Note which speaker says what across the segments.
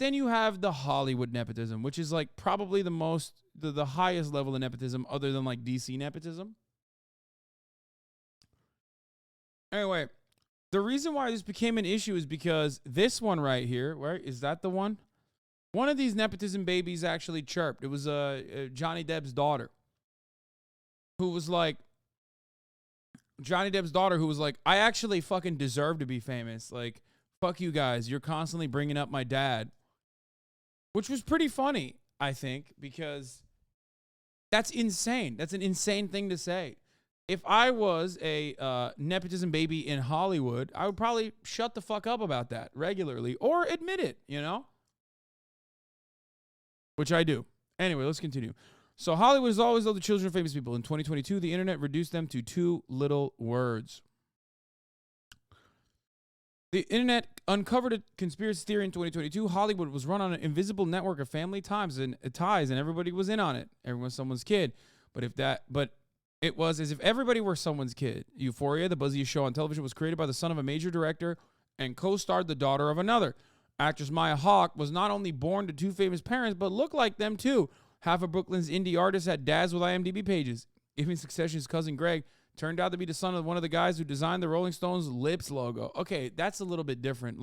Speaker 1: then you have the Hollywood nepotism, which is like probably the highest level of nepotism other than like DC nepotism. Anyway, the reason why this became an issue is because this one right here, right? Is that the one? One of these nepotism babies actually chirped. It was Johnny Depp's daughter, who was like, I actually fucking deserve to be famous. Like, fuck you guys. You're constantly bringing up my dad. Which was pretty funny, I think, because that's insane. That's an insane thing to say. If I was a nepotism baby in Hollywood, I would probably shut the fuck up about that regularly or admit it, you know? Which I do. Anyway, let's continue. So Hollywood has always loved the children of famous people. In 2022, the internet reduced them to 2 little words. The internet uncovered a conspiracy theory in 2022. Hollywood was run on an invisible network of family ties, and everybody was in on it. Everyone was someone's kid. But it was as if everybody were someone's kid. Euphoria, the buzziest show on television, was created by the son of a major director and co-starred the daughter of another. Actress Maya Hawke was not only born to 2 famous parents, but looked like them too. Half of Brooklyn's indie artists had dads with IMDb pages. Even Succession's cousin Greg turned out to be the son of one of the guys who designed the Rolling Stones Lips logo. Okay, that's a little bit different.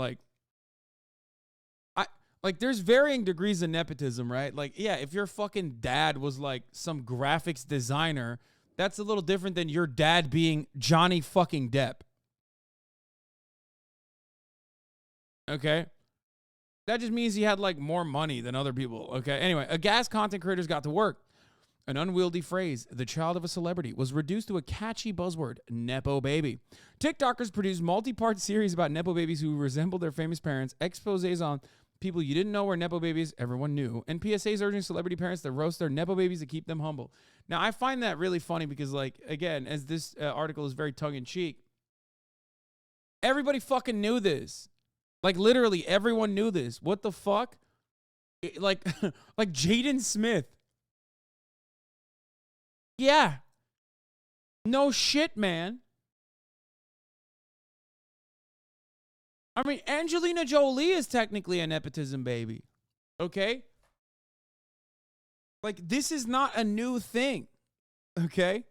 Speaker 1: There's varying degrees of nepotism, right? Like, yeah, if your fucking dad was like some graphics designer, that's a little different than your dad being Johnny fucking Depp. Okay? That just means he had like more money than other people. Okay? Anyway, aghast content creators got to work. An unwieldy phrase, the child of a celebrity, was reduced to a catchy buzzword, nepo baby. TikTokers produced multi-part series about nepo babies who resembled their famous parents, exposés on people you didn't know were nepo babies everyone knew, and PSAs urging celebrity parents to roast their nepo babies to keep them humble. Now, I find that really funny because, like, again, as this article is very tongue-in-cheek, everybody fucking knew this. Like, literally, everyone knew this. What the fuck? Like Jaden Smith. Yeah. No shit, man. I mean, Angelina Jolie is technically a nepotism baby. Okay? Like, this is not a new thing. Okay?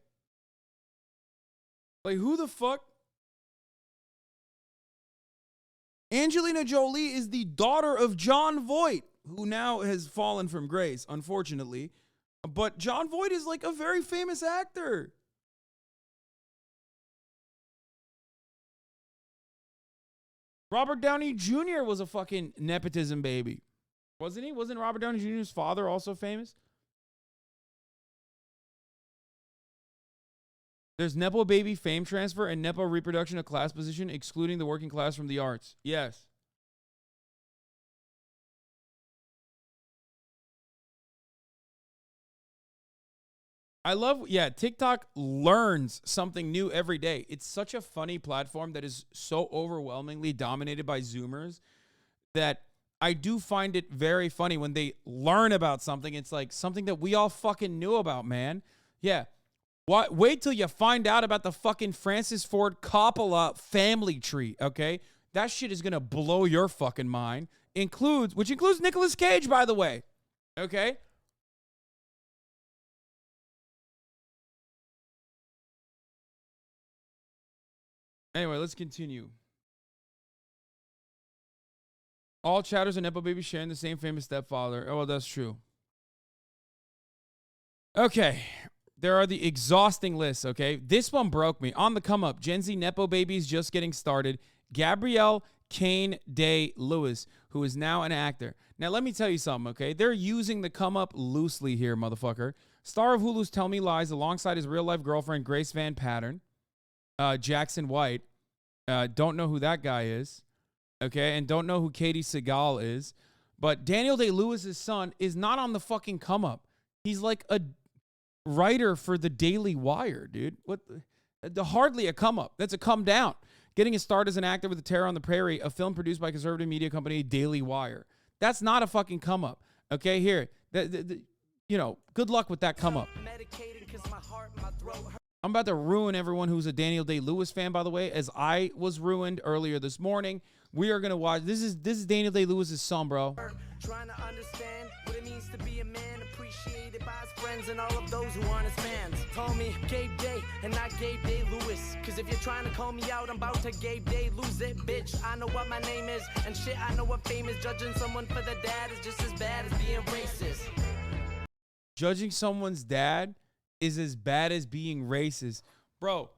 Speaker 1: Like, who the fuck? Angelina Jolie is the daughter of Jon Voight, who now has fallen from grace, unfortunately. But Jon Voight is like a very famous actor. Robert Downey Jr. was a fucking nepotism baby. Wasn't he? Wasn't Robert Downey Jr.'s father also famous? There's nepo baby fame transfer and nepo reproduction of class position, excluding the working class from the arts. Yes. I love, TikTok learns something new every day. It's such a funny platform that is so overwhelmingly dominated by Zoomers that I do find it very funny when they learn about something. It's like something that we all fucking knew about, man. Yeah. Wait till you find out about the fucking Francis Ford Coppola family tree, okay? That shit is going to blow your fucking mind. Which includes Nicolas Cage, by the way. Okay? Anyway, let's continue. All chatters and nepo babies sharing the same famous stepfather. Oh, well, that's true. Okay. There are the exhausting lists, okay? This one broke me. On the come up, Gen Z nepo babies just getting started. Gabrielle Kane Day Lewis, who is now an actor. Now, let me tell you something, okay? They're using the come up loosely here, motherfucker. Star of Hulu's Tell Me Lies alongside his real-life girlfriend, Grace Van Pattern. Jackson White. Don't know who that guy is. Okay, and don't know who Katie Seagal is. But Daniel Day-Lewis's son is not on the fucking come up. He's like a writer for the Daily Wire, dude. What? Hardly a come up. That's a come down. Getting his start as an actor with The Terror on the Prairie, a film produced by conservative media company Daily Wire. That's not a fucking come up. Okay, here. Good luck with that come up. I'm about to ruin everyone who's a Daniel Day-Lewis fan, by the way, as I was ruined earlier this morning We are gonna watch. This is Daniel Day-Lewis's son, bro.
Speaker 2: Trying to understand what it means to be a man, appreciated by his friends and all of those who aren't his fans. Call me Gabe Day and not Gabe Day-Lewis, cause if you're trying to call me out, I'm about to Gabe Day lose it, bitch. I know what my name is, and shit, I know what fame is. Judging someone for their dad is just as bad as being racist.
Speaker 1: Judging someone's dad is as bad as being racist. Bro,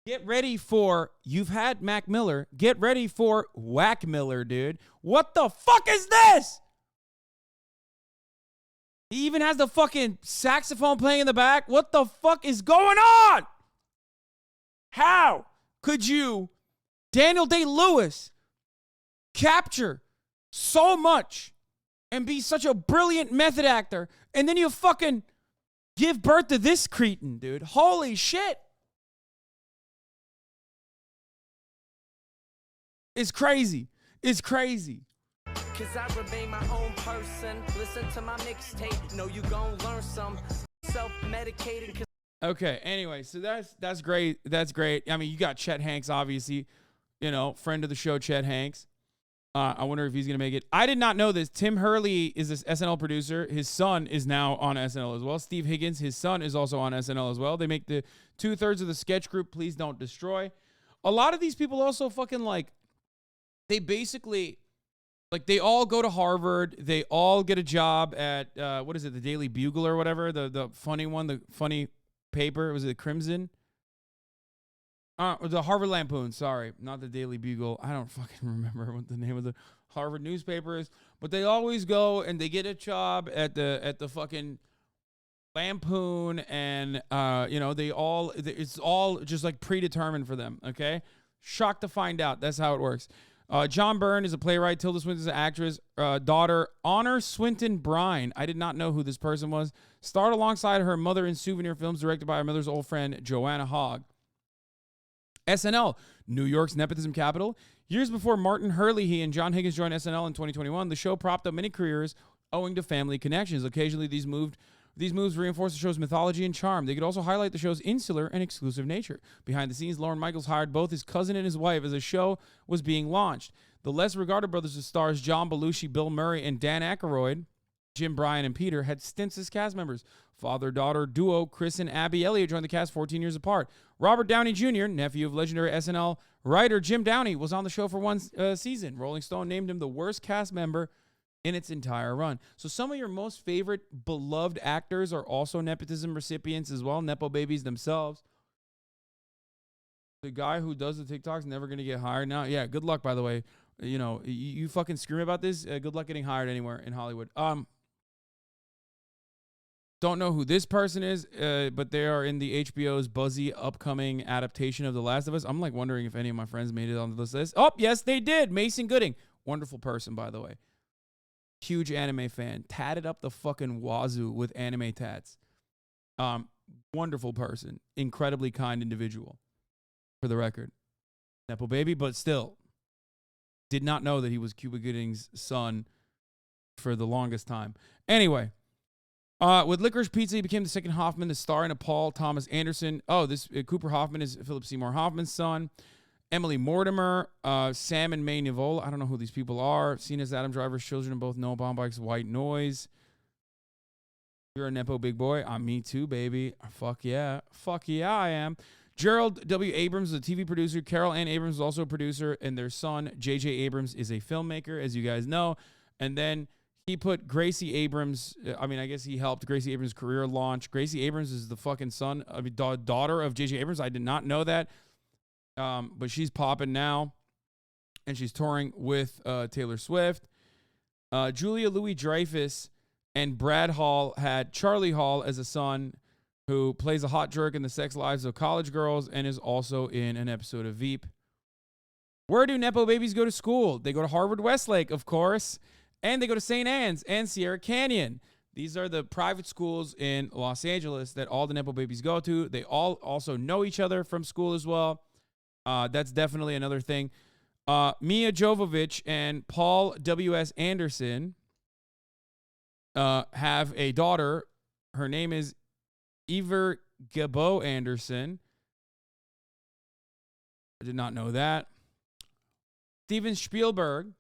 Speaker 1: get ready for, you've had Mac Miller, get ready for Whack Miller, dude. What the fuck is this? He even has the fucking saxophone playing in the back. What the fuck is going on? How could you, Daniel Day-Lewis, capture so much and be such a brilliant method actor, and then you fucking give birth to this cretin, dude? Holy shit. It's crazy. It's crazy.
Speaker 2: Cause I remain my own person. Listen to my mixtape. Know you gon' learn some. Self-medicating.
Speaker 1: Okay, anyway, so that's great. That's great. I mean, you got Chet Hanks, obviously, you know, friend of the show, Chet Hanks. I wonder if he's going to make it. I did not know this. Tim Hurley is this SNL producer. His son is now on SNL as well. Steve Higgins, his son, is also on SNL as well. They make the 2/3 of the sketch group, Please Don't Destroy. A lot of these people also fucking like, they basically, like, they all go to Harvard. They all get a job at, what is it, the Daily Bugle or whatever? The funny one, the funny paper. Was it Crimson? The Harvard Lampoon, sorry. Not the Daily Bugle. I don't fucking remember what the name of the Harvard newspaper is. But they always go and they get a job at the fucking Lampoon. And, you know, it's all just like predetermined for them, okay? Shocked to find out. That's how it works. John Byrne is a playwright. Tilda Swinton is an actress. Daughter, Honor Swinton Brine. I did not know who this person was. Starred alongside her mother in souvenir films directed by her mother's old friend, Joanna Hogg. SNL, New York's nepotism capital. Years before Martin Hurley, he and John Higgins joined SNL in 2021, the show propped up many careers owing to family connections. Occasionally, these moves reinforce the show's mythology and charm. They could also highlight the show's insular and exclusive nature. Behind the scenes, Lorne Michaels hired both his cousin and his wife as the show was being launched. The less regarded brothers of stars John Belushi, Bill Murray, and Dan Aykroyd, Jim, Brian, and Peter, had stints as cast members. Father-daughter duo Chris and Abby Elliott joined the cast 14 years apart. Robert Downey Jr., nephew of legendary SNL writer Jim Downey, was on the show for one season. Rolling Stone named him the worst cast member in its entire run. So some of your most favorite beloved actors are also nepotism recipients as well, nepo babies themselves. The guy who does the TikToks never going to get hired now. Yeah, good luck, by the way. You know, you fucking scream about this. Good luck getting hired anywhere in Hollywood. Don't know who this person is, but they are in the HBO's buzzy upcoming adaptation of The Last of Us. I'm like wondering if any of my friends made it onto this list. Oh, yes, they did. Mason Gooding. Wonderful person, by the way. Huge anime fan. Tatted up the fucking wazoo with anime tats. Wonderful person. Incredibly kind individual, for the record. Nepo baby, but still. Did not know that he was Cuba Gooding's son for the longest time. Anyway. With Licorice Pizza, he became the second Hoffman to star in a Paul Thomas Anderson. Oh, this Cooper Hoffman is Philip Seymour Hoffman's son. Emily Mortimer, Sam and May Nivola. I don't know who these people are. Seen as Adam Driver's children in both Noah Baumbach's White Noise. You're a Nepo big boy. I'm me too, baby. Fuck yeah. Fuck yeah, I am. Gerald W. Abrams is a TV producer. Carol Ann Abrams is also a producer. And their son, J.J. Abrams, is a filmmaker, as you guys know. And then he put Gracie Abrams, I guess he helped Gracie Abrams' career launch. Gracie Abrams is the fucking daughter of J.J. Abrams. I did not know that. But she's popping now. And she's touring with Taylor Swift. Julia Louis-Dreyfus and Brad Hall had Charlie Hall as a son who plays a hot jerk in the sex lives of college girls and is also in an episode of Veep. Where do Nepo babies go to school? They go to Harvard Westlake, of course. And they go to St. Anne's and Sierra Canyon. These are the private schools in Los Angeles that all the Nepo babies go to. They all also know each other from school as well. That's definitely another thing. Mia Jovovich and Paul W.S. Anderson have a daughter. Her name is Ever Gabo Anderson. I did not know that. Steven Spielberg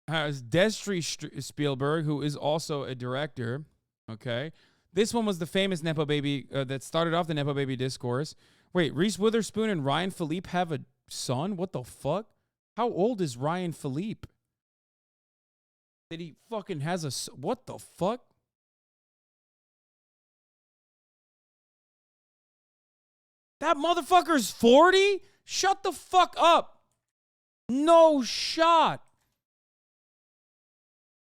Speaker 1: has Destry Spielberg, who is also a director. Okay. This one was the famous Nepo Baby that started off the Nepo Baby discourse. Wait, Reese Witherspoon and Ryan Philippe have a son? What the fuck? How old is Ryan Philippe? That he fucking has a... What the fuck? That motherfucker's 40? Shut the fuck up. No shot.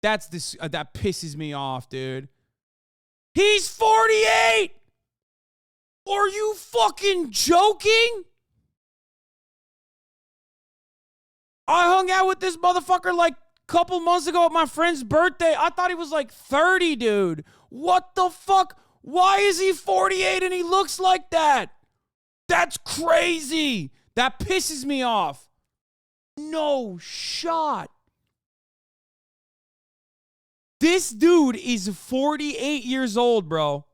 Speaker 1: That's this. That pisses me off, dude. He's 48! Are you fucking joking? I hung out with this motherfucker like a couple months ago at my friend's birthday. I thought he was like 30, dude. What the fuck? Why is he 48 and he looks like that? That's crazy. That pisses me off. No shot. This dude is 48 years old, bro.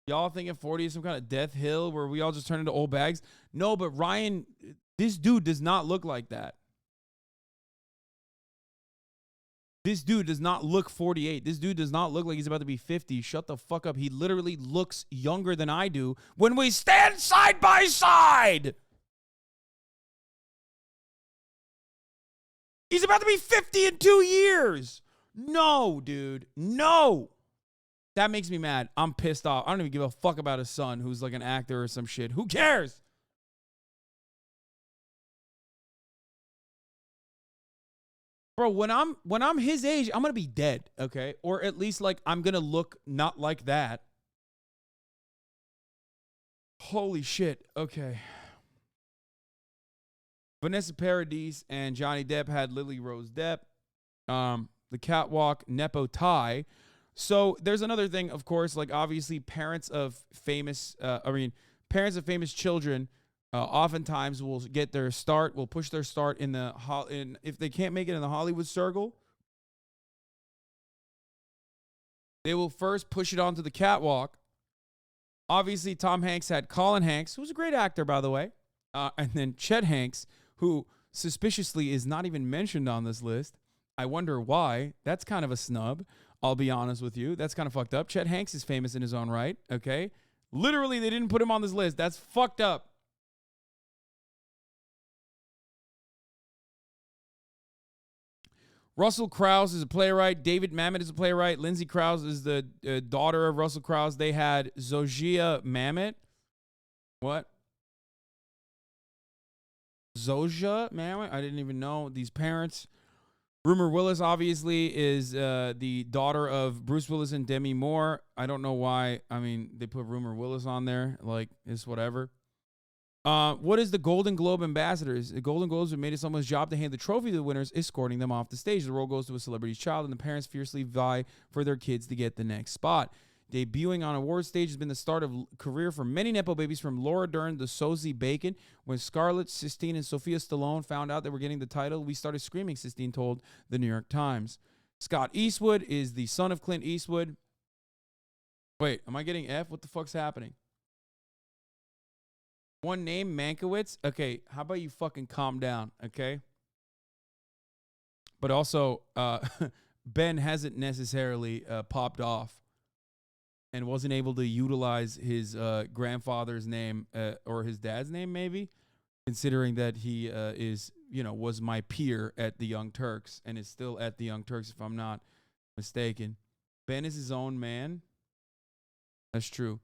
Speaker 1: Y'all thinking 40 is some kind of death hill where we all just turn into old bags? No, but Ryan, this dude does not look like that. This dude does not look 48. This dude does not look like he's about to be 50. Shut the fuck up. He literally looks younger than I do when we stand side by side. He's about to be 50 in 2 years. No, dude. No. That makes me mad. I'm pissed off. I don't even give a fuck about his son who's like an actor or some shit. Who cares? Bro, when I'm his age, I'm going to be dead, okay? Or at least like I'm going to look not like that. Holy shit. Okay. Vanessa Paradis and Johnny Depp had Lily Rose Depp. The catwalk Nepo tie. So there's another thing, of course, like obviously parents of famous children oftentimes will get their start, will push their start in if they can't make it in the Hollywood circle, they will first push it onto the catwalk. Obviously, Tom Hanks had Colin Hanks, who's a great actor, by the way, and then Chet Hanks, who suspiciously is not even mentioned on this list. I wonder why. That's kind of a snub. I'll be honest with you. That's kind of fucked up. Chet Hanks is famous in his own right, okay? Literally, they didn't put him on this list. That's fucked up. Russell Crowe is a playwright. David Mamet is a playwright. Lindsay Krause is the daughter of Russell Crowe. They had Zojia Mamet. What? Zojia Mamet? I didn't even know these parents. Rumor Willis, obviously, is the daughter of Bruce Willis and Demi Moore. I don't know why. I mean, they put Rumor Willis on there. Like, it's whatever. What is the Golden Globe ambassadors? The Golden Globes have made it someone's job to hand the trophy to the winners, escorting them off the stage. The role goes to a celebrity's child, and the parents fiercely vie for their kids to get the next spot. Debuting on award stage has been the start of career for many Nepo babies, from Laura Dern to Sosie Bacon. When Scarlett, Sistine, and Sophia Stallone found out they were getting the title, we started screaming, Sistine told the New York Times. Scott Eastwood is the son of Clint Eastwood. Wait, am I getting F? What the fuck's happening? One name, Mankiewicz. Okay, how about you fucking calm down, okay? But also, Ben hasn't necessarily popped off and wasn't able to utilize his grandfather's name or his dad's name, maybe, considering that he was my peer at the Young Turks and is still at the Young Turks, if I'm not mistaken. Ben is his own man. That's true.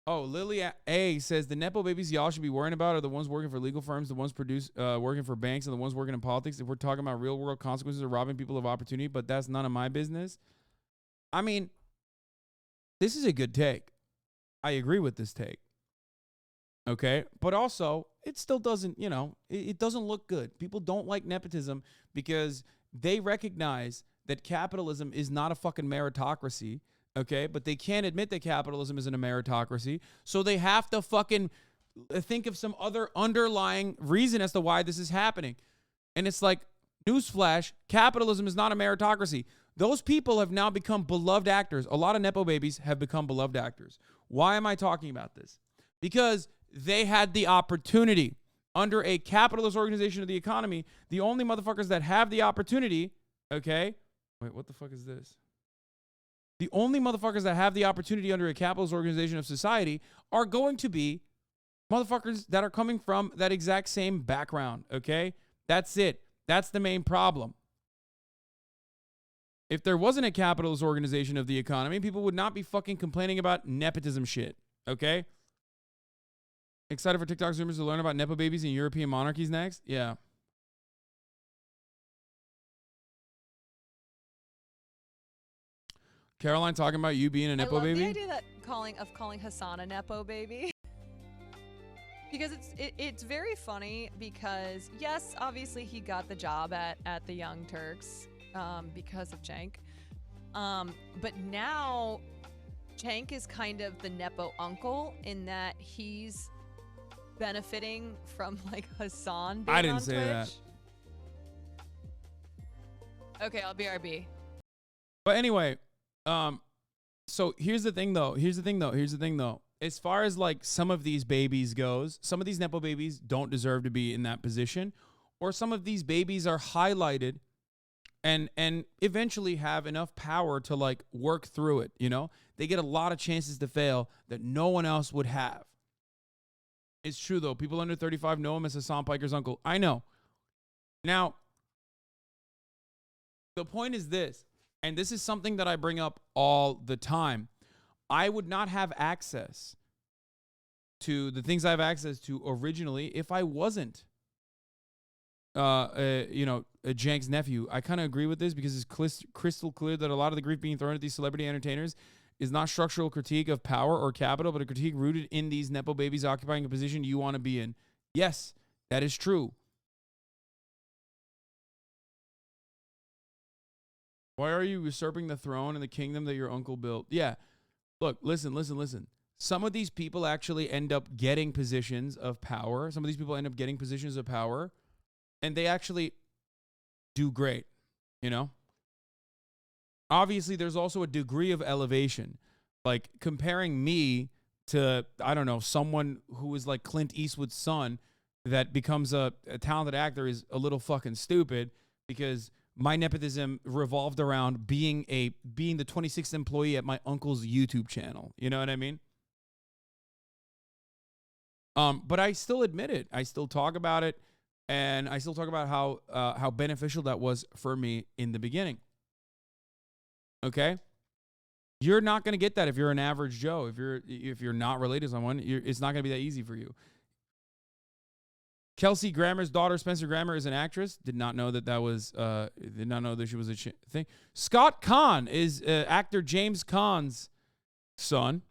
Speaker 1: Oh, Lily A says the Nepo babies y'all should be worrying about are the ones working for legal firms, the ones working for banks, and the ones working in politics. If we're talking about real world consequences of robbing people of opportunity, but that's none of my business. I mean, this is a good take. I agree with this take. Okay. But also, it still doesn't, it doesn't look good. People don't like nepotism because they recognize that capitalism is not a fucking meritocracy. Okay, but they can't admit that capitalism isn't a meritocracy, so they have to fucking think of some other underlying reason as to why this is happening. And it's like, Newsflash, capitalism is not a meritocracy. Those people have now become beloved actors. A lot of Nepo babies have become beloved actors. Why am I talking about this? Because they had the opportunity. Under a capitalist organization of the economy, the only motherfuckers that have the opportunity, okay? Wait, what the fuck is this? The only motherfuckers that have the opportunity under a capitalist organization of society are going to be motherfuckers that are coming from that exact same background, okay? That's it. That's the main problem. If there wasn't a capitalist organization of the economy, people would not be fucking complaining about nepotism shit, okay? Excited for TikTok Zoomers to learn about Nepo babies and European monarchies next? Yeah. Caroline talking about you being a Nepo baby?
Speaker 3: I love the idea that calling Hasan a Nepo baby. Because it's very funny because, yes, obviously he got the job at the Young Turks because of Cenk. But now Cenk is kind of the Nepo uncle in that he's benefiting from like Hasan being
Speaker 1: I didn't
Speaker 3: on
Speaker 1: say
Speaker 3: Twitch.
Speaker 1: that.
Speaker 3: Okay, I'll BRB.
Speaker 1: But anyway, so here's the thing though. As far as like some of these babies goes, some of these Nepo babies don't deserve to be in that position, or some of these babies are highlighted and eventually have enough power to like work through it, you know? They get a lot of chances to fail that no one else would have. It's true though. People under 35 know him as Hasan Piker's uncle. I know. Now, the point is this, and this is something that I bring up all the time. I would not have access to the things I have access to originally if I wasn't, Cenk's nephew. I kind of agree with this because it's crystal clear that a lot of the grief being thrown at these celebrity entertainers is not structural critique of power or capital, but a critique rooted in these Nepo babies occupying a position you want to be in. Yes, that is true. Why are you usurping the throne and the kingdom that your uncle built? Yeah. Look, listen. Some of these people actually end up getting positions of power. Some of these people end up getting positions of power, and they actually do great, you know? Obviously, there's also a degree of elevation. Like, comparing me to, I don't know, someone who is like Clint Eastwood's son that becomes a talented actor is a little fucking stupid because my nepotism revolved around being the 26th employee at my uncle's YouTube channel. You know what I mean? But I still admit it. I still talk about it, and I still talk about how beneficial that was for me in the beginning. Okay? You're not going to get that if you're an average Joe. If you're not related to someone, it's not going to be that easy for you. Kelsey Grammer's daughter, Spencer Grammer, is an actress. Did not know that was. Did not know that she was a thing. Scott Conn is actor James Caan's son.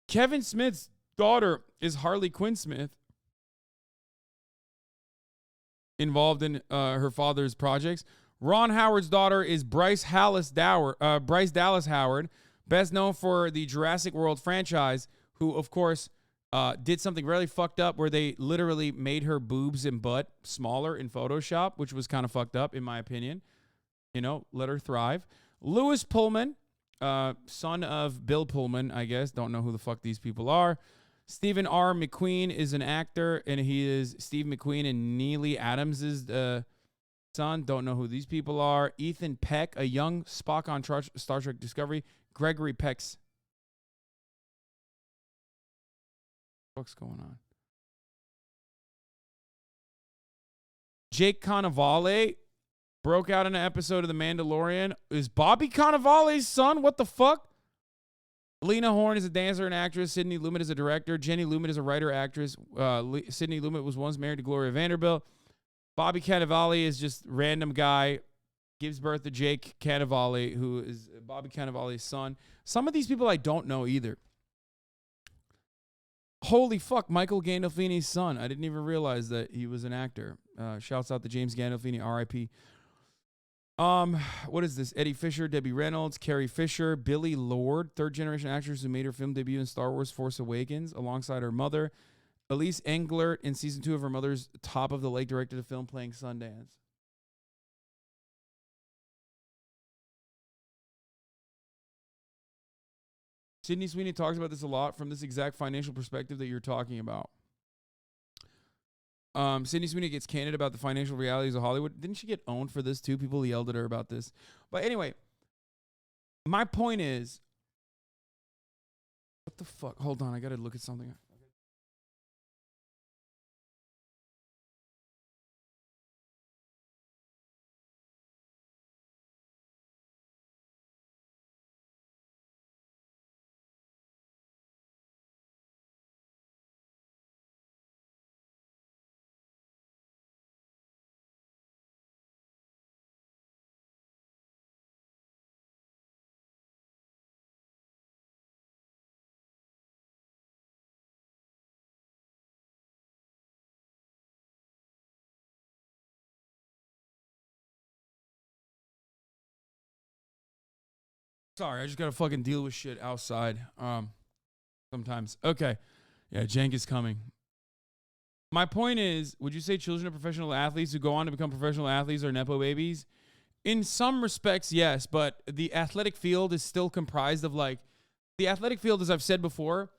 Speaker 1: Kevin Smith's daughter is Harley Quinn Smith, involved in her father's projects. Ron Howard's daughter is Bryce Dallas Howard, best known for the Jurassic World franchise, who, of course, did something really fucked up where they literally made her boobs and butt smaller in Photoshop, which was kind of fucked up, in my opinion. You know, let her thrive. Lewis Pullman, son of Bill Pullman, I guess. Don't know who the fuck these people are. Stephen R. McQueen is an actor, and he is Steve McQueen and Neely Adams' son. Don't know who these people are. Ethan Peck, a young Spock on Star Trek Discovery. Gregory Peck's. What's going on? Jake Cannavale broke out in an episode of The Mandalorian. Is Bobby Cannavale's son? What the fuck? Lena Horne is a dancer and actress. Sidney Lumet is a director. Jenny Lumet is a writer-actress. Sidney Lumet was once married to Gloria Vanderbilt. Bobby Cannavale is just random guy. Gives birth to Jake Cannavale, who is Bobby Cannavale's son. Some of these people I don't know either. Holy fuck, Michael Gandolfini's son. I didn't even realize that he was an actor. Shouts out to James Gandolfini, R.I.P. What is this? Eddie Fisher, Debbie Reynolds, Carrie Fisher, Billy Lord, third-generation actress who made her film debut in Star Wars Force Awakens alongside her mother, Elise Englert in season 2 of Her Mother's Top of the Lake directed a film playing Sundance. Sydney Sweeney talks about this a lot from this exact financial perspective that you're talking about. Sydney Sweeney gets candid about the financial realities of Hollywood. Didn't she get owned for this too? People yelled at her about this. But anyway, my point is, what the fuck? Hold on, I gotta look at something. Sorry, I just gotta fucking deal with shit outside. Sometimes. Okay. Yeah, Jank is coming. My point is, would you say children of professional athletes who go on to become professional athletes are nepo babies? In some respects, yes, but the athletic field is still comprised of the athletic field, as I've said before,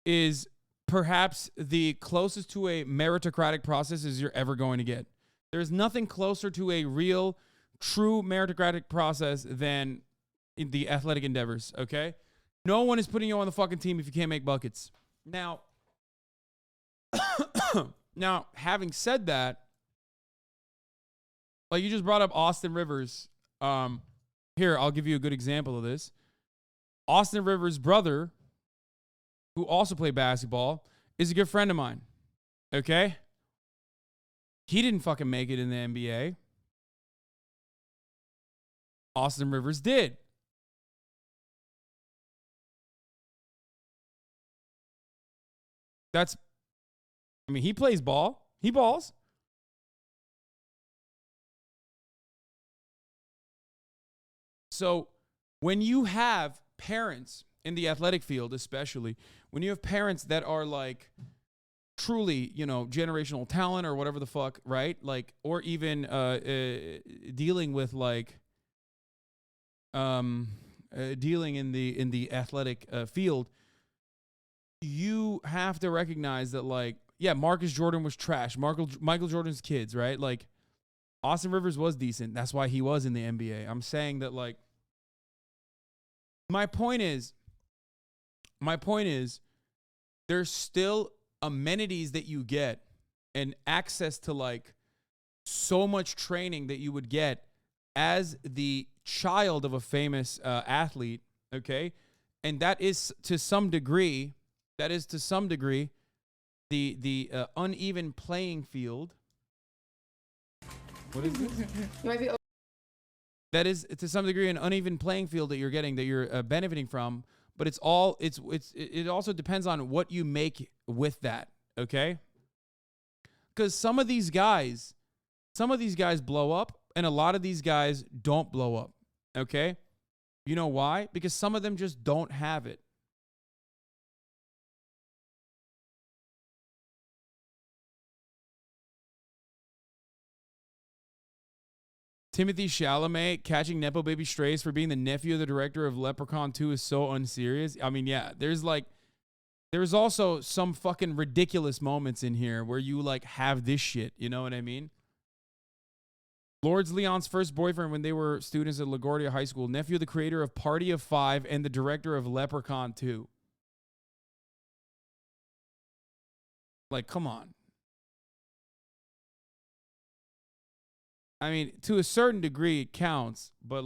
Speaker 1: is perhaps the closest to a meritocratic process as you're ever going to get. There's nothing closer to a real, true meritocratic process than in the athletic endeavors, okay? No one is putting you on the fucking team if you can't make buckets. Now, having said that, like you just brought up Austin Rivers. Here, I'll give you a good example of this. Austin Rivers' brother, who also played basketball, is a good friend of mine, okay? He didn't fucking make it in the NBA. Austin Rivers did. He plays ball. He balls. So when you have parents in the athletic field, especially, when you have parents that are like truly, generational talent or whatever the fuck, right? Like, or even dealing with dealing in the athletic field, you have to recognize that, Marcus Jordan was trash. Michael Jordan's kids, right? Like, Austin Rivers was decent. That's why he was in the NBA. I'm saying that, my point is, there's still amenities that you get and access to, so much training that you would get as the child of a famous athlete, okay? And that is to some degree the uneven playing field. What is this?
Speaker 4: You might be.
Speaker 1: That is to some degree an uneven playing field that you're getting, that you're benefiting from. But it also depends on what you make with that. Okay. Because some of these guys blow up, and a lot of these guys don't blow up. Okay. You know why? Because some of them just don't have it. Timothy Chalamet catching nepo baby strays for being the nephew of the director of Leprechaun 2 is so unserious. I mean, yeah, there's also some fucking ridiculous moments in here where you have this shit. You know what I mean? Lords Leon's first boyfriend when they were students at LaGuardia High School, nephew of the creator of Party of Five and the director of Leprechaun 2. Come on. I mean, to a certain degree, it counts, but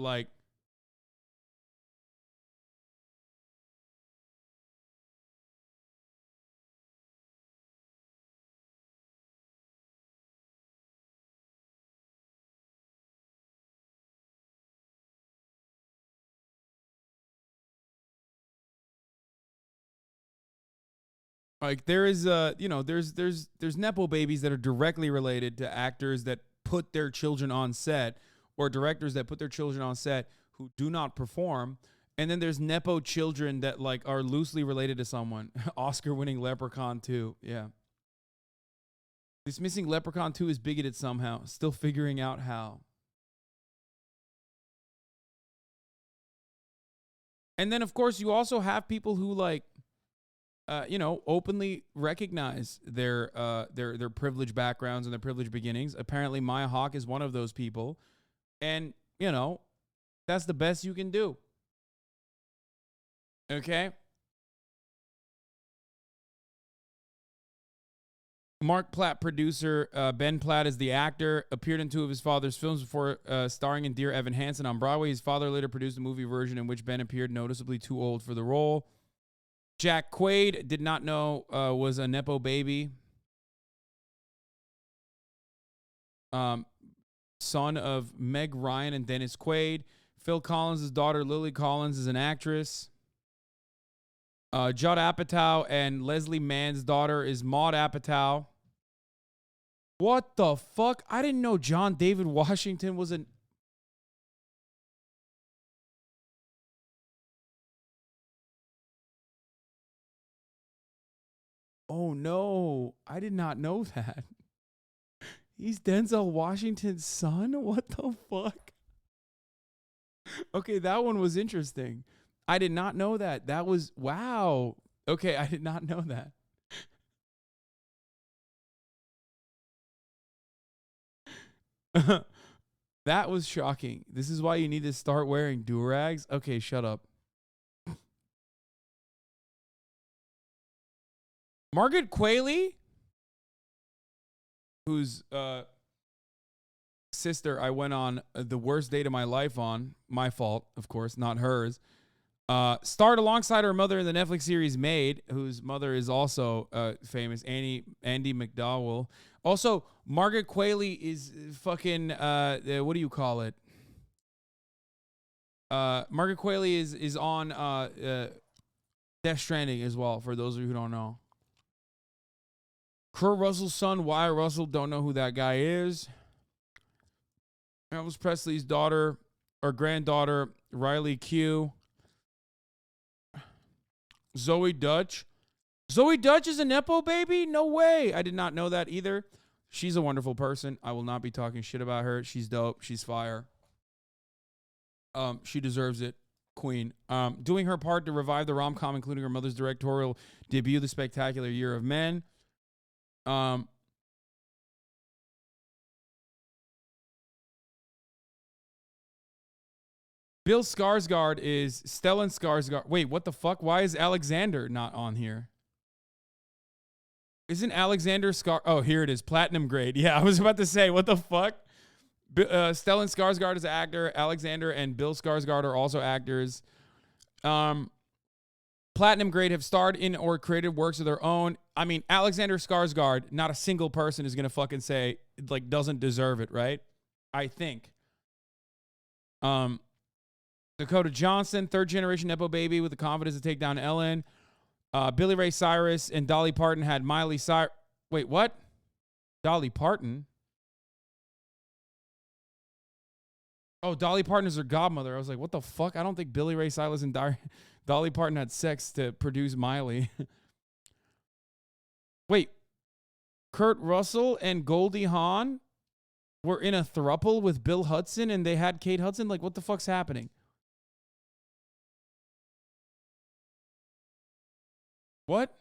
Speaker 1: there is there's nepo babies that are directly related to actors that put their children on set, or directors that put their children on set who do not perform. And then there's nepo children that are loosely related to someone. Oscar winning Leprechaun 2. Yeah. This missing leprechaun too is bigoted somehow. Still figuring out how. And then, of course, you also have people who openly recognize their privileged backgrounds and their privileged beginnings. Apparently, Maya Hawke is one of those people, and that's the best you can do. Okay. Mark Platt, producer. Ben Platt is the actor. Appeared in 2 of his father's films before starring in Dear Evan Hansen on Broadway. His father later produced a movie version in which Ben appeared noticeably too old for the role. Jack Quaid, did not know was a nepo baby. Son of Meg Ryan and Dennis Quaid. Phil Collins' daughter Lily Collins is an actress. Judd Apatow and Leslie Mann's daughter is Maude Apatow. What the fuck? I didn't know John David Washington was an... Oh no, I did not know that. He's Denzel Washington's son? What the fuck? Okay, that one was interesting. I did not know that. That was... Wow. Okay, I did not know that. That was shocking. This is why you need to start wearing do-rags. Okay, shut up. Margaret Qualley, whose sister I went on the worst date of my life on, my fault, of course, not hers, starred alongside her mother in the Netflix series Maid, whose mother is also famous, Andy McDowell. Also, Margaret Qualley is fucking, what do you call it? Margaret Qualley is on Death Stranding as well, for those of you who don't know. Kurt Russell's son, Wyatt Russell, don't know who that guy is. Elvis Presley's daughter, or granddaughter, Riley Q. Zoe Dutch. Zoe Dutch is a nepo baby? No way. I did not know that either. She's a wonderful person. I will not be talking shit about her. She's dope. She's fire. She deserves it. Queen. Doing her part to revive the rom-com, including her mother's directorial debut, The Spectacular Year of Men. Bill Skarsgård is Stellan Skarsgård. Wait, what the fuck? Why is Alexander not on here? Isn't Alexander Oh, here it is. Platinum grade. Yeah, I was about to say, what the fuck? Stellan Skarsgård is an actor. Alexander and Bill Skarsgård are also actors. Platinum grade, have starred in or created works of their own. I mean, Alexander Skarsgård, not a single person is going to fucking say, like, doesn't deserve it, right? I think. Dakota Johnson, third generation nepo baby with the confidence to take down Ellen. Billy Ray Cyrus and Dolly Parton had Miley Cyrus. Wait, what? Dolly Parton? Oh, Dolly Parton is her godmother. I was like, what the fuck? I don't think Billy Ray Cyrus and Dolly Parton had sex to produce Miley. Wait, Kurt Russell and Goldie Hawn were in a throuple with Bill Hudson and they had Kate Hudson? Like, what the fuck's happening? What?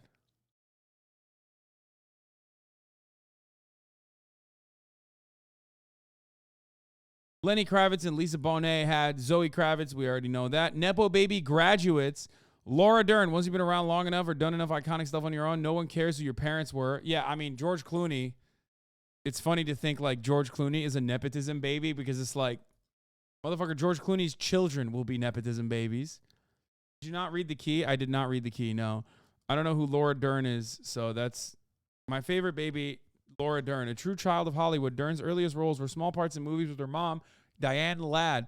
Speaker 1: Lenny Kravitz and Lisa Bonet had Zoe Kravitz. We already know that. Nepo baby graduates. Laura Dern. Once you've been around long enough or done enough iconic stuff on your own, no one cares who your parents were. Yeah, I mean, George Clooney. It's funny to think like George Clooney is a nepotism baby because it's like, motherfucker, George Clooney's children will be nepotism babies. Did you not read The Key? I did not read The Key, no. I don't know who Laura Dern is, so that's my favorite baby, Laura Dern. A true child of Hollywood, Dern's earliest roles were small parts in movies with her mom, Diane Ladd.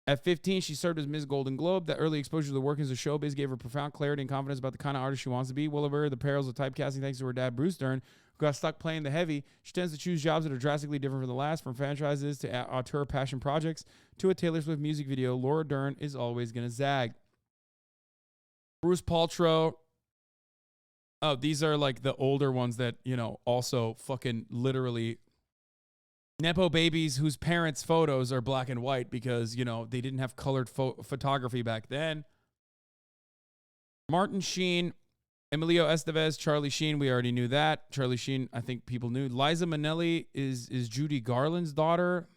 Speaker 1: At 15, she served as Ms. Golden Globe. That early exposure to the workings of showbiz gave her profound clarity and confidence about the kind of artist she wants to be. Well aware of the perils of typecasting thanks to her dad, Bruce Dern, who got stuck playing the heavy. She tends to choose jobs that are drastically different from the last, from franchises to auteur passion projects to a Taylor Swift music video. Laura Dern is always going to zag. Bruce Paltrow Oh, these are like the older ones that, you know, also fucking literally nepo babies whose parents' photos are black and white because, you know, they didn't have colored photography back then. Martin Sheen, Emilio Estevez, Charlie Sheen. We already knew that. Charlie Sheen, I think people knew. Liza Minnelli is Judy Garland's daughter.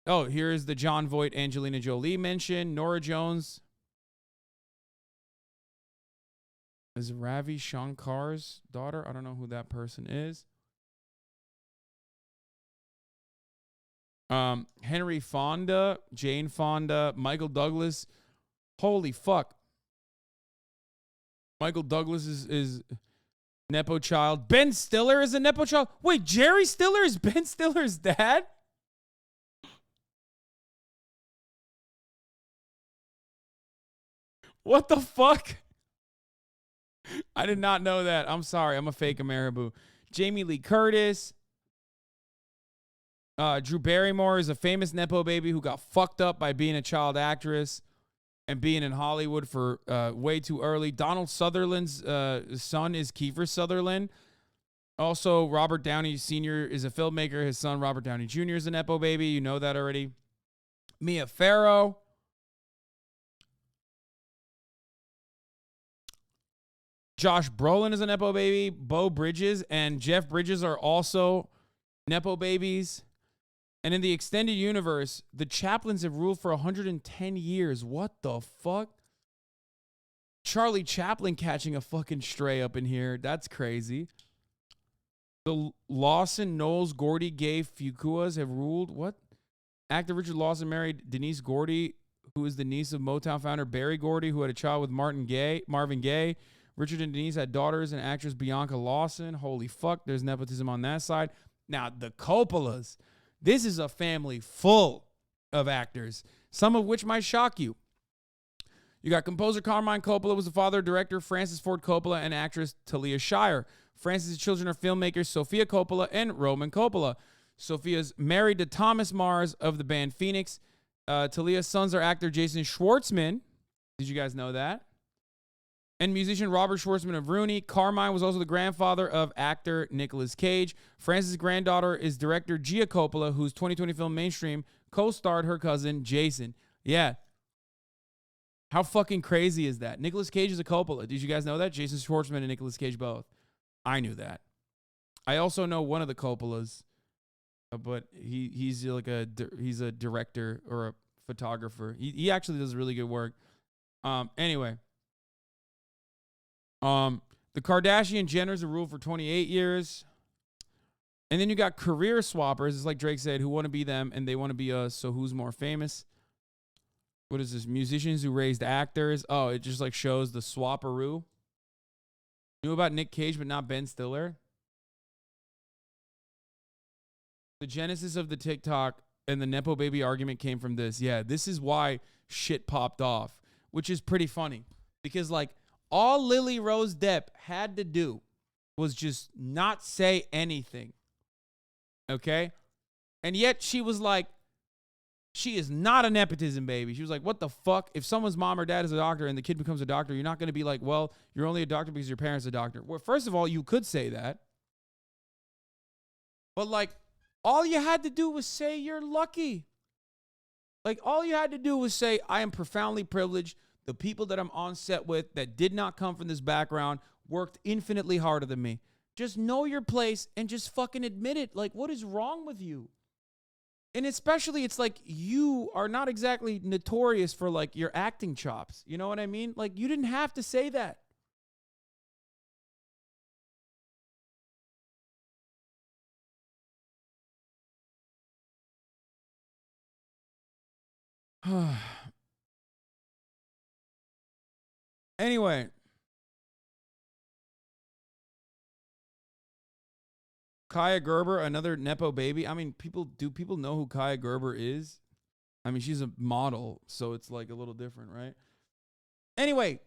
Speaker 1: Oh, here's the John Voight, Angelina Jolie mention. Nora Jones is Ravi Shankar's daughter. I don't know who that person is. Henry Fonda, Jane Fonda, Michael Douglas. Holy fuck. Michael Douglas is nepo child. Ben Stiller is a nepo child. Wait, Jerry Stiller is Ben Stiller's dad? What the fuck? I did not know that. I'm sorry. I'm a fake Ameriboo. Jamie Lee Curtis. Drew Barrymore is a famous nepo baby who got fucked up by being a child actress and being in Hollywood for way too early. Donald Sutherland's son is Kiefer Sutherland. Also, Robert Downey Sr. is a filmmaker. His son, Robert Downey Jr., is a nepo baby. You know that already. Mia Farrow. Josh Brolin is a nepo baby. Beau Bridges and Jeff Bridges are also nepo babies. And in the extended universe, the Chaplins have ruled for 110 years. What the fuck? Charlie Chaplin catching a fucking stray up in here. That's crazy. The Lawson, Knowles, Gordy, Gay, Fuquas have ruled. What? Actor Richard Lawson married Denise Gordy, who is the niece of Motown founder Berry Gordy, who had a child with Marvin Gaye. Richard and Denise had daughters and actress Bianca Lawson. Holy fuck, there's nepotism on that side. Now, the Coppolas. This is a family full of actors, some of which might shock you. You got composer Carmine Coppola was the father of director Francis Ford Coppola and actress Talia Shire. Francis' children are filmmakers Sofia Coppola and Roman Coppola. Sophia's married to Thomas Mars of the band Phoenix. Talia's sons are actor Jason Schwartzman. Did you guys know that? And musician Robert Schwartzman of Rooney. Carmine was also the grandfather of actor Nicolas Cage. Frances' granddaughter is director Gia Coppola, whose 2020 film Mainstream co-starred her cousin Jason. Yeah. How fucking crazy is that? Nicolas Cage is a Coppola. Did you guys know that? Jason Schwartzman and Nicolas Cage both. I knew that. I also know one of the Coppolas, but he's a director or a photographer. He actually does really good work. Anyway. The Kardashian Jenners are ruled for 28 years. And then you got career swappers. It's like Drake said, who want to be them and they want to be us. So who's more famous? What is this? Musicians who raised actors. Oh, it just like shows the swapperoo. Knew about Nick Cage, but not Ben Stiller. The genesis of the TikTok and the nepo baby argument came from this. Yeah, this is why shit popped off, which is pretty funny because like, all Lily Rose Depp had to do was just not say anything. Okay? And yet she was like, she is not a nepotism baby. She was like, what the fuck? If someone's mom or dad is a doctor and the kid becomes a doctor, you're not going to be like, well, you're only a doctor because your parents are a doctor. Well, first of all, you could say that. But like, all you had to do was say you're lucky. Like, all you had to do was say, I am profoundly privileged. The people that I'm on set with that did not come from this background worked infinitely harder than me. Just know your place and just fucking admit it. Like, what is wrong with you? And especially, it's like you are not exactly notorious for like your acting chops. You know what I mean? Like, you didn't have to say that. Anyway. Kaya Gerber, another nepo baby. I mean, do people know who Kaya Gerber is? I mean, she's a model, so it's like a little different, right? Anyway,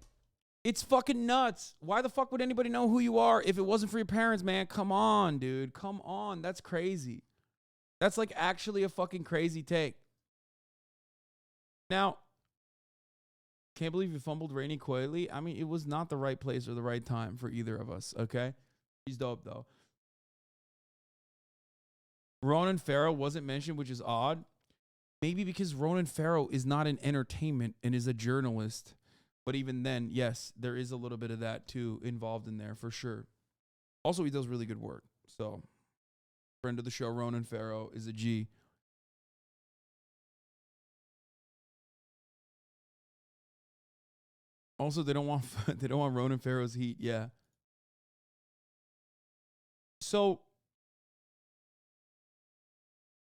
Speaker 1: it's fucking nuts. Why the fuck would anybody know who you are if it wasn't for your parents, man? Come on, dude. Come on. That's crazy. That's like actually a fucking crazy take. Now, can't believe you fumbled Rainey quietly. I mean, it was not the right place or the right time for either of us, okay? He's dope, though. Ronan Farrow wasn't mentioned, which is odd. Maybe because Ronan Farrow is not in entertainment and is a journalist. But even then, yes, there is a little bit of that, too, involved in there, for sure. Also, he does really good work. So, friend of the show, Ronan Farrow, is a G. Also, they don't want Ronan Farrow's heat. Yeah. So,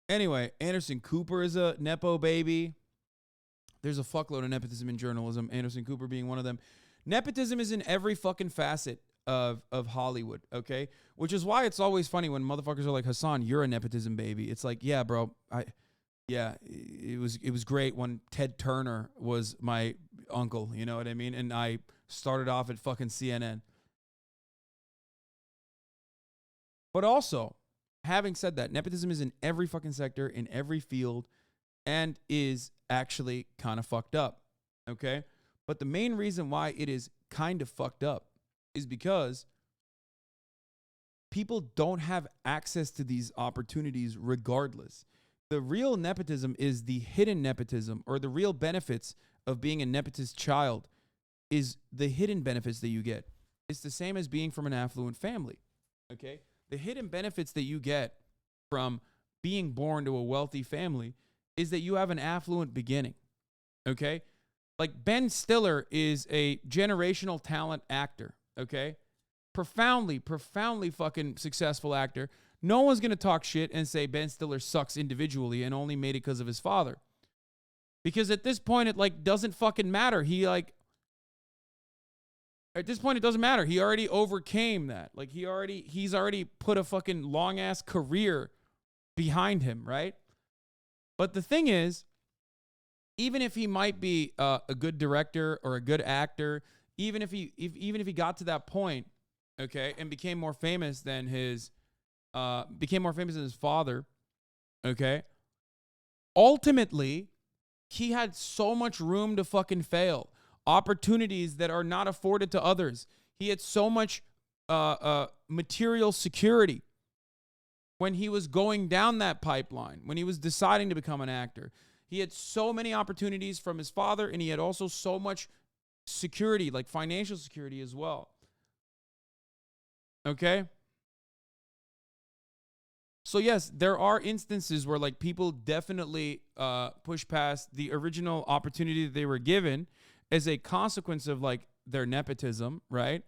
Speaker 1: anyway, Anderson Cooper is a nepo baby. There's a fuckload of nepotism in journalism. Anderson Cooper being one of them. Nepotism is in every fucking facet of Hollywood. Okay, which is why it's always funny when motherfuckers are like, Hasan, you're a nepotism baby. It's like, yeah, bro. It was great when Ted Turner was my uncle, you know what I mean? And I started off at fucking CNN. But also, having said that, nepotism is in every fucking sector, in every field, and is actually kind of fucked up, okay? But the main reason why it is kind of fucked up is because people don't have access to these opportunities regardless. The real nepotism is the hidden nepotism, or the real benefits of being a nepotist child is the hidden benefits that you get. It's the same as being from an affluent family, okay? The hidden benefits that you get from being born to a wealthy family is that you have an affluent beginning, okay? Like Ben Stiller is a generational talent actor, okay? Profoundly fucking successful actor. No one's going to talk shit and say Ben Stiller sucks individually and only made it because of his father. Because at this point, it like doesn't fucking matter. At this point, it doesn't matter. He already overcame that. Like he's already put a fucking long ass career behind him, right? But the thing is, even if he might be a good director or a good actor, even if he got to that point, okay, and became more famous than his father, okay, ultimately, he had so much room to fucking fail. Opportunities that are not afforded to others. He had so much material security when he was going down that pipeline, when he was deciding to become an actor. He had so many opportunities from his father, and he had also so much security, like financial security as well. Okay? So yes, there are instances where like people definitely push past the original opportunity that they were given as a consequence of like their nepotism, right?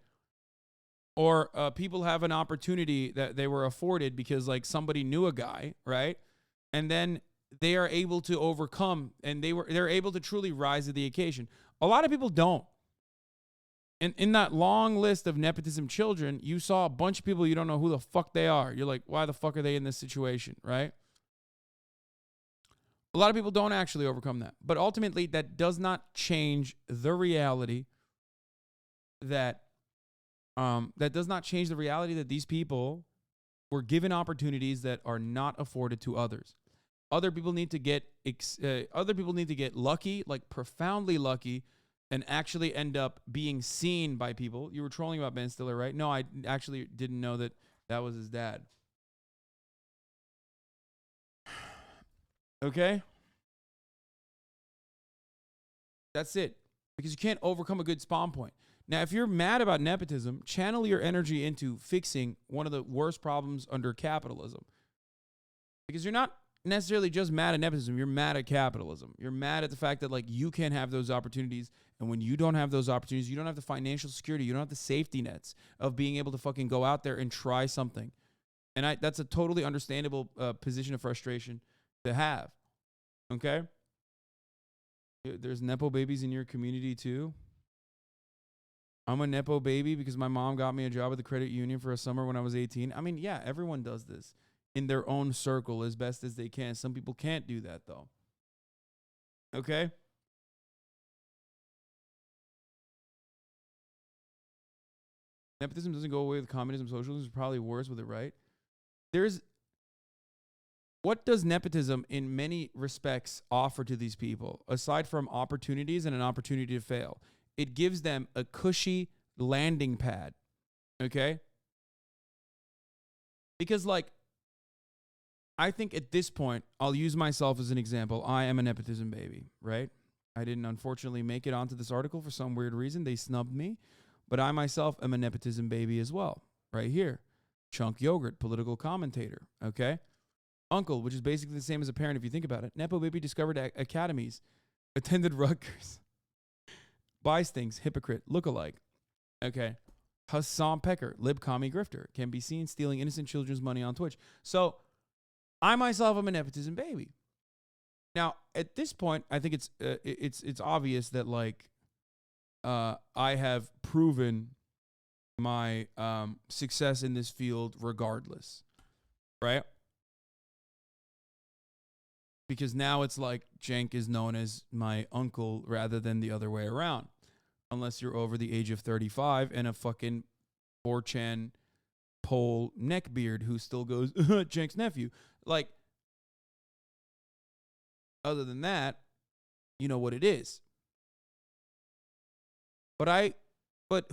Speaker 1: Or people have an opportunity that they were afforded because like somebody knew a guy, right? And then they are able to overcome, and they're able to truly rise to the occasion. A lot of people don't. And in that long list of nepotism children, you saw a bunch of people you don't know who the fuck they are. You're like, why the fuck are they in this situation, right? A lot of people don't actually overcome that. But ultimately, that does not change the reality that these people were given opportunities that are not afforded to others. Other people need to get lucky, like profoundly lucky, and actually end up being seen by people. You were trolling about Ben Stiller, right? No, I actually didn't know that was his dad. Okay? That's it. Because you can't overcome a good spawn point. Now, if you're mad about nepotism, channel your energy into fixing one of the worst problems under capitalism. Because you're not necessarily just mad at nepotism, you're mad at capitalism. You're mad at the fact that like you can't have those opportunities, and when you don't have those opportunities, you don't have the financial security, you don't have the safety nets of being able to fucking go out there and try something. And that's a totally understandable position of frustration to have. Okay? There's nepo babies in your community too. I'm a nepo baby because my mom got me a job at the credit union for a summer when I was 18. I mean, yeah, everyone does this in their own circle as best as they can. Some people can't do that, though. Okay? Nepotism doesn't go away with communism. Socialism is probably worse with it, right? what does nepotism in many respects offer to these people aside from opportunities and an opportunity to fail? It gives them a cushy landing pad. Okay? Because, like, I think at this point, I'll use myself as an example. I am a nepotism baby, right? I didn't unfortunately make it onto this article for some weird reason. They snubbed me. But I myself am a nepotism baby as well, right here. Chunk Yogurt, political commentator, okay? Uncle, which is basically the same as a parent if you think about it. Nepo baby discovered academies, attended Rutgers. Buys things, hypocrite, lookalike. Okay. Hasan Pecker, lib commie grifter, can be seen stealing innocent children's money on Twitch. So I myself am a nepotism baby. Now, at this point, I think it's obvious that, like, I have proven my success in this field regardless, right? Because now it's like Cenk is known as my uncle rather than the other way around. Unless you're over the age of 35 and a fucking 4chan pole neckbeard who still goes, Cenk's nephew. Like, other than that, you know what it is. But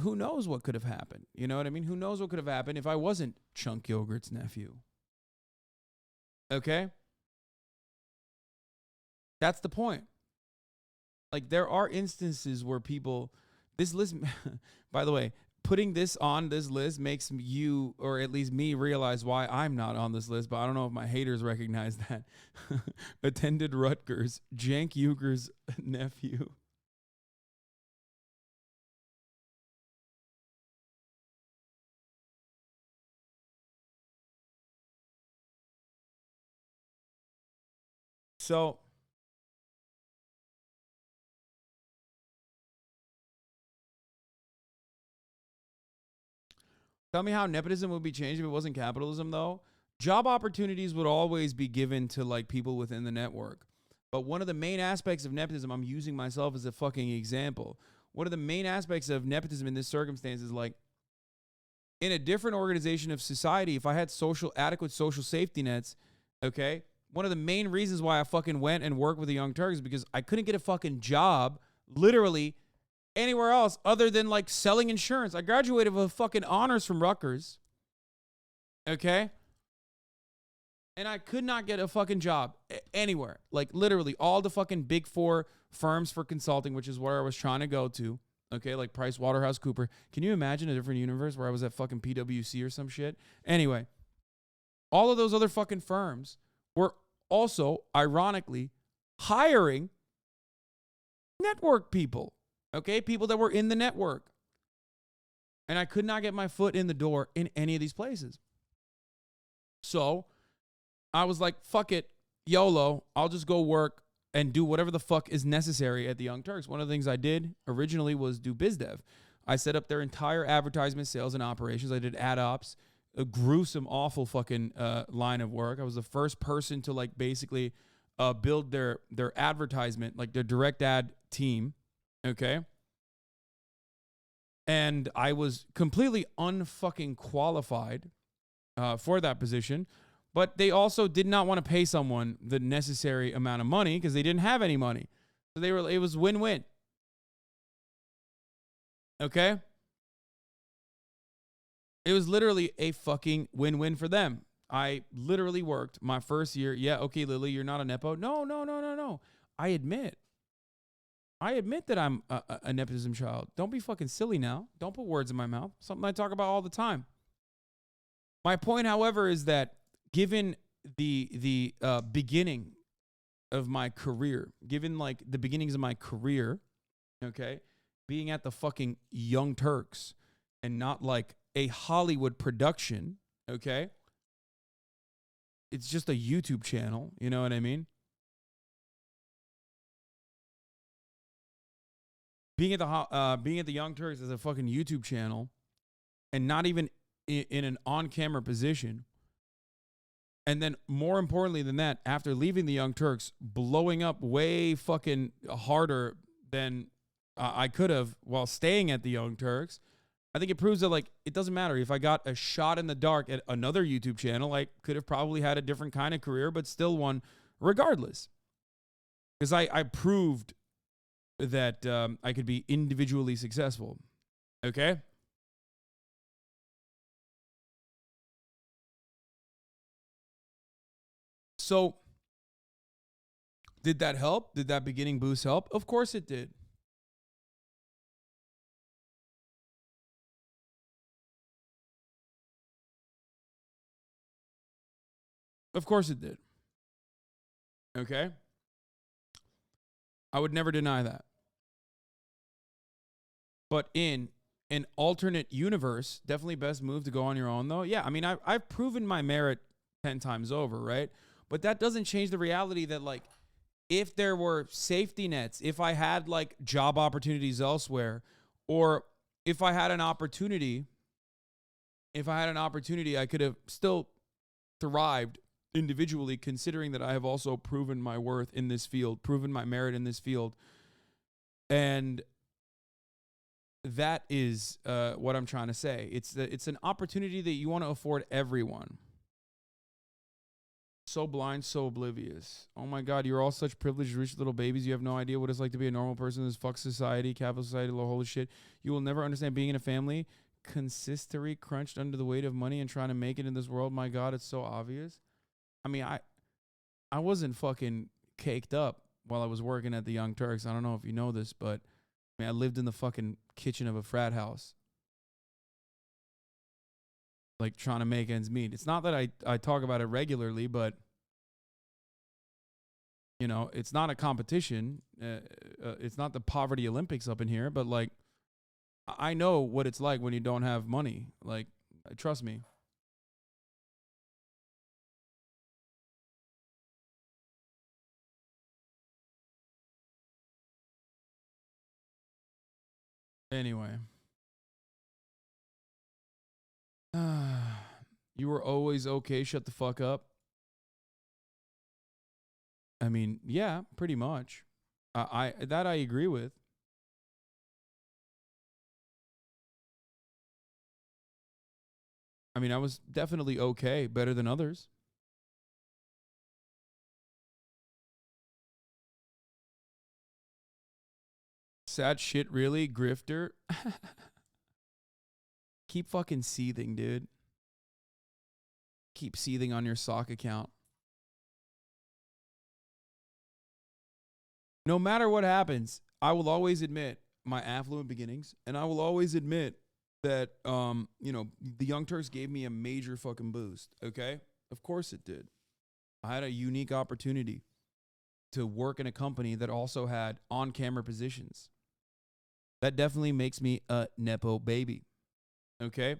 Speaker 1: who knows what could have happened? You know what I mean? Who knows what could have happened if I wasn't Chunk Yogurt's nephew? Okay? That's the point. Like, there are instances where people, this list, by the way, putting this on this list makes you, or at least me, realize why I'm not on this list, but I don't know if my haters recognize that. Attended Rutgers, Cenk Uyghur's nephew. So, tell me how nepotism would be changed if it wasn't capitalism, though. Job opportunities would always be given to, like, people within the network. But one of the main aspects of nepotism, I'm using myself as a fucking example. One of the main aspects of nepotism in this circumstance is, like, in a different organization of society, if I had adequate social safety nets, okay, one of the main reasons why I fucking went and worked with the Young Turks is because I couldn't get a fucking job, literally, anywhere else other than, like, selling insurance. I graduated with fucking honors from Rutgers. Okay? And I could not get a fucking job anywhere. Like, literally, all the fucking big four firms for consulting, which is where I was trying to go to. Okay? Like PricewaterhouseCoopers. Can you imagine a different universe where I was at fucking PwC or some shit? Anyway, all of those other fucking firms were also, ironically, hiring network people. Okay, people that were in the network. And I could not get my foot in the door in any of these places. So I was like, fuck it, YOLO. I'll just go work and do whatever the fuck is necessary at the Young Turks. One of the things I did originally was do biz dev. I set up their entire advertisement, sales, and operations. I did ad ops, a gruesome, awful fucking line of work. I was the first person to, like, basically build their advertisement, like their direct ad team. Okay. And I was completely unfucking qualified for that position. But they also did not want to pay someone the necessary amount of money because they didn't have any money. So it was win-win. Okay? It was literally a fucking win-win for them. I literally worked my first year. Yeah, okay, Lily, you're not a nepo. No. I admit that I'm a nepotism child. Don't be fucking silly now. Don't put words in my mouth. Something I talk about all the time. My point, however, is that given the beginning of my career, given, like, the beginnings of my career, okay, being at the fucking Young Turks and not, like, a Hollywood production, okay, it's just a YouTube channel, you know what I mean? Being at the Young Turks as a fucking YouTube channel and not even in an on-camera position. And then more importantly than that, after leaving the Young Turks, blowing up way fucking harder than I could have while staying at the Young Turks, I think it proves that, like, it doesn't matter. If I got a shot in the dark at another YouTube channel, I could have probably had a different kind of career, but still won regardless. Because I proved that I could be individually successful. Okay? So, did that help? Did that beginning boost help? Of course it did. Of course it did. Okay? I would never deny that. But in an alternate universe, definitely best move to go on your own, though. Yeah, I mean, I've proven my merit 10 times over, right? But that doesn't change the reality that, like, if there were safety nets, if I had, like, job opportunities elsewhere, or if I had an opportunity, I could have still thrived individually, considering that I have also proven my worth in this field, proven my merit in this field. And that is what I'm trying to say. It's an opportunity that you want to afford everyone. So blind, so oblivious. Oh my God, you're all such privileged, rich little babies. You have no idea what it's like to be a normal person in this fuck society, capital society, holy shit. You will never understand being in a family consistory crunched under the weight of money and trying to make it in this world. My God, it's so obvious. I mean, I wasn't fucking caked up while I was working at the Young Turks. I don't know if you know this, but I mean, I lived in the fucking kitchen of a frat house, like, trying to make ends meet. It's not that I talk about it regularly, but, you know, it's not a competition. It's not the poverty Olympics up in here, but, like, I know what it's like when you don't have money. Like, trust me. Anyway. You were always okay, shut the fuck up. I mean, yeah, pretty much. I agree with. I mean, I was definitely okay, better than others. Sad shit, really? Grifter? Keep fucking seething, dude. Keep seething on your sock account. No matter what happens, I will always admit my affluent beginnings, and I will always admit that, you know, the Young Turks gave me a major fucking boost, okay? Of course it did. I had a unique opportunity to work in a company that also had on-camera positions. That definitely makes me a nepo baby, okay?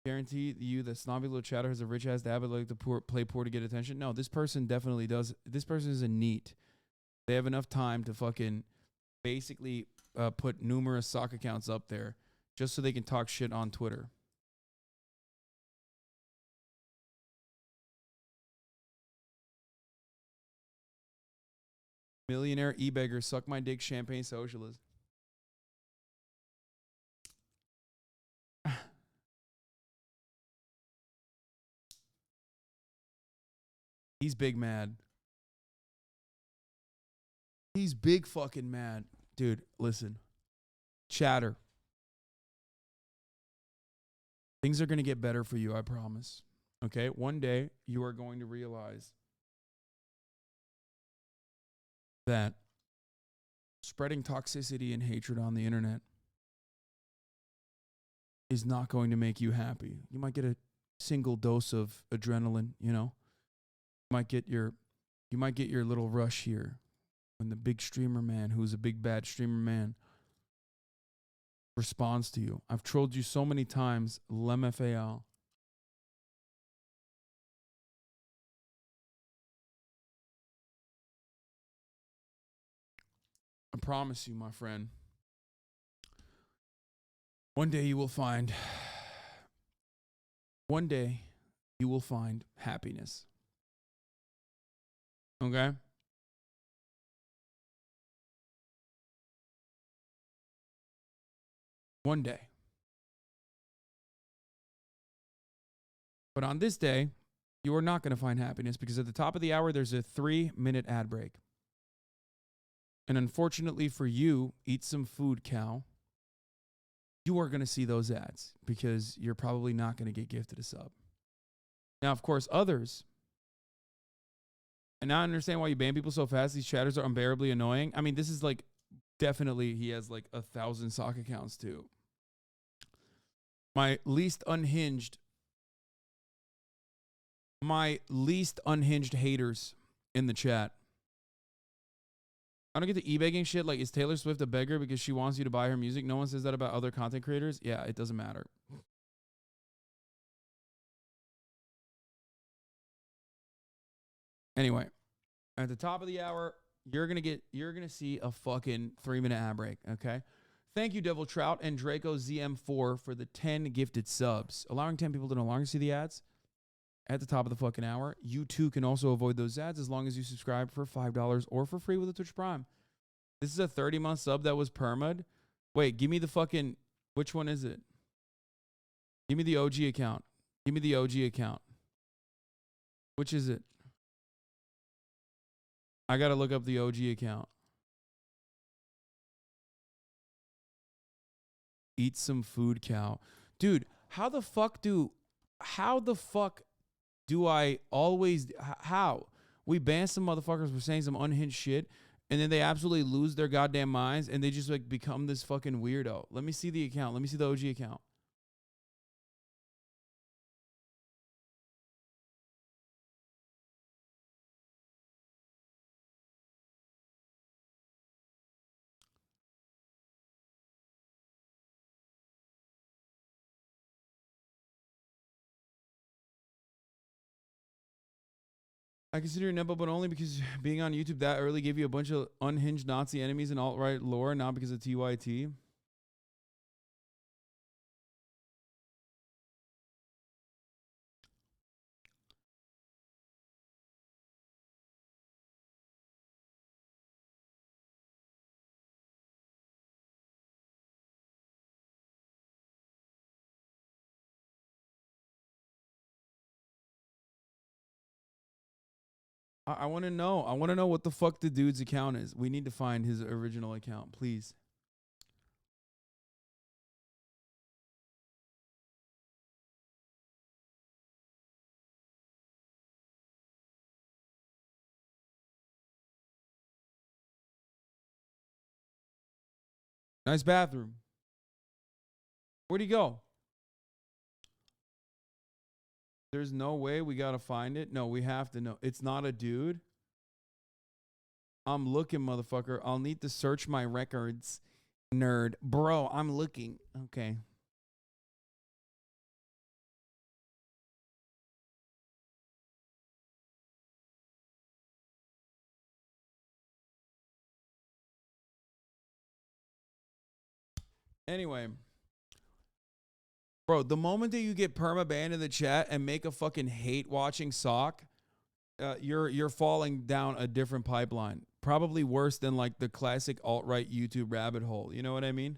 Speaker 1: Guarantee you that snobby little chatter has a rich ass dad but like to play poor to get attention. No, this person definitely does. This person is a neat. They have enough time to fucking basically put numerous sock accounts up there just so they can talk shit on Twitter. Millionaire e-beggar, suck my dick, champagne socialist. He's big mad. He's big fucking mad. Dude, listen. Chatter. Things are going to get better for you, I promise. Okay? One day, you are going to realize that spreading toxicity and hatred on the internet is not going to make you happy. You might get a single dose of adrenaline, you know? You might get your little rush here when the big streamer man, who's a big bad streamer man, responds to you. I've trolled you so many times, LMFAL. I promise you, my friend, one day you will find happiness. Okay? One day. But on this day, you are not going to find happiness because at the top of the hour, there's a 3-minute ad break. And unfortunately for you, eat some food, cow. You are going to see those ads because you're probably not going to get gifted a sub. Now, of course, others. And now I understand why you ban people so fast. These chatters are unbearably annoying. I mean, this is like definitely he has like 1,000 sock accounts too. My least unhinged haters in the chat. I don't get the e-begging shit. Like, is Taylor Swift a beggar because she wants you to buy her music? No one says that about other content creators. Yeah, it doesn't matter. Anyway, at the top of the hour, you're gonna see a fucking 3-minute ad break. Okay. Thank you, Devil Trout and Draco ZM4 for the 10 gifted subs, allowing 10 people to no longer see the ads at the top of the fucking hour. You too can also avoid those ads as long as you subscribe for $5 or for free with a Twitch Prime. This is a 30-month sub that was perma'd. Wait, give me the fucking, which one is it? Give me the OG account. Give me the OG account. Which is it? I gotta look up the OG account. Eat some food, cow. Dude, how the fuck do I always, how? We ban some motherfuckers for saying some unhinged shit, and then they absolutely lose their goddamn minds, and they just like become this fucking weirdo. Let me see the account. Let me see the OG account. I consider it nepo, but only because being on YouTube that early gave you a bunch of unhinged Nazi enemies and alt-right lore, not because of TYT. I want to know. I want to know what the fuck the dude's account is. We need to find his original account, please. Nice bathroom. Where'd he go? There's no way we got to find it. No, we have to know. It's not a dude. I'm looking, motherfucker. I'll need to search my records, nerd. Bro, I'm looking. Okay. Anyway. Bro, the moment that you get perma-banned in the chat and make a fucking hate-watching sock, you're falling down a different pipeline. Probably worse than like the classic alt-right YouTube rabbit hole. You know what I mean?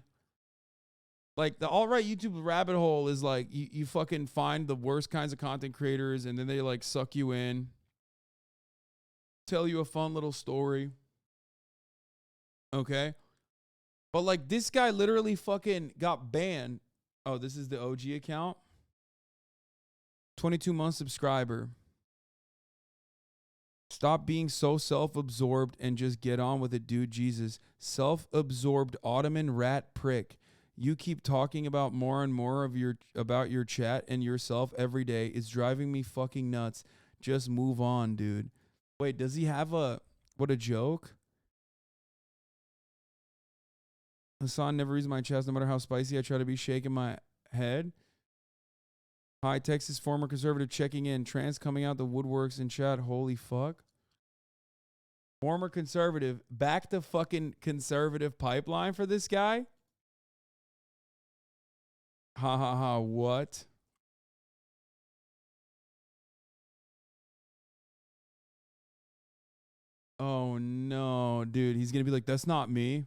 Speaker 1: Like the alt-right YouTube rabbit hole is like you fucking find the worst kinds of content creators and then they like suck you in, tell you a fun little story. Okay? But like this guy literally fucking got banned. Oh, this is the OG account. 22-month subscriber. Stop being so self-absorbed and just get on with it, dude. Jesus. Self-absorbed Ottoman rat prick. You keep talking about more and more of about your chat and yourself every day. It's driving me fucking nuts. Just move on, dude. Wait, does he have what a joke? Hasan never reads my chest no matter how spicy I try to be shaking my head. Hi, Texas former conservative checking in. Trans coming out the woodworks in chat. Holy fuck. Former conservative. Back to fucking conservative pipeline for this guy? Ha ha ha. What? Oh no, dude. He's going to be like, that's not me.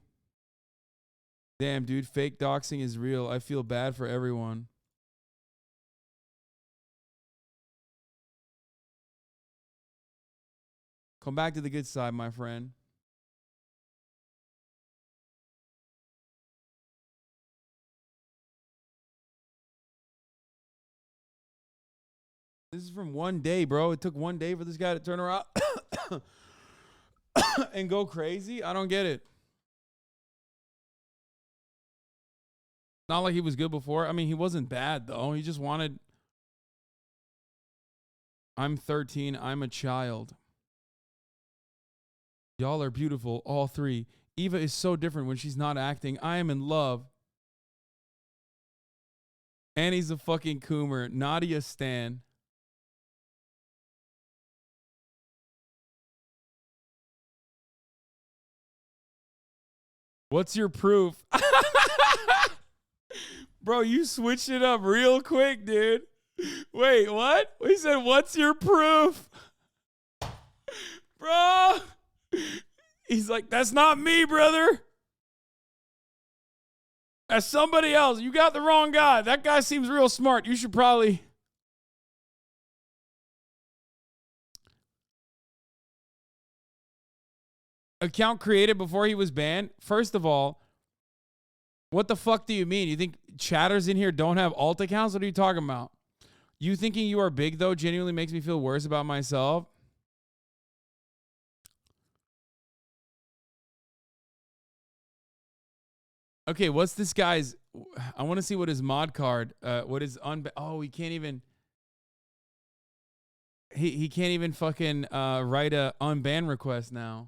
Speaker 1: Damn, dude, fake doxing is real. I feel bad for everyone. Come back to the good side, my friend. This is from one day, bro. It took one day for this guy to turn around and go crazy. I don't get it. Not like he was good before. I mean, he wasn't bad, though. He just wanted... I'm 13. I'm a child. Y'all are beautiful, all three. Eva is so different when she's not acting. I am in love. Annie's a fucking coomer. Nadia stan. What's your proof? Bro, you switched it up real quick, dude. Wait, what? He said, what's your proof? Bro. He's like, that's not me, brother. That's somebody else. You got the wrong guy. That guy seems real smart. You should probably... Account created before he was banned? First of all, what the fuck do you mean? You think chatters in here don't have alt accounts? What are you talking about? You thinking you are big, though, genuinely makes me feel worse about myself. Okay, what's this guy's... I want to see what his mod card... what is... Oh, he can't even... He can't even fucking write a unban request now.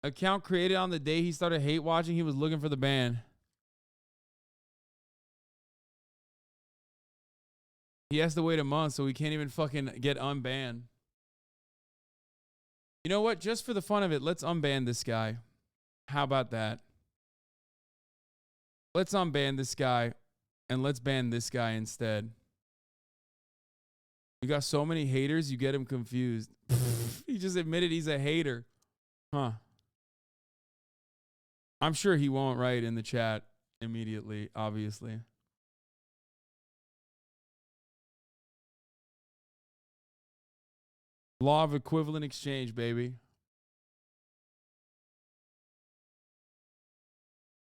Speaker 1: Account created on the day he started hate watching. He was looking for the ban. He has to wait a month, so he can't even fucking get unbanned. You know what? Just for the fun of it, let's unban this guy. How about that? Let's unban this guy, and let's ban this guy instead. You got so many haters, you get him confused. He just admitted he's a hater. Huh. I'm sure he won't write in the chat immediately, obviously. Law of equivalent exchange, baby.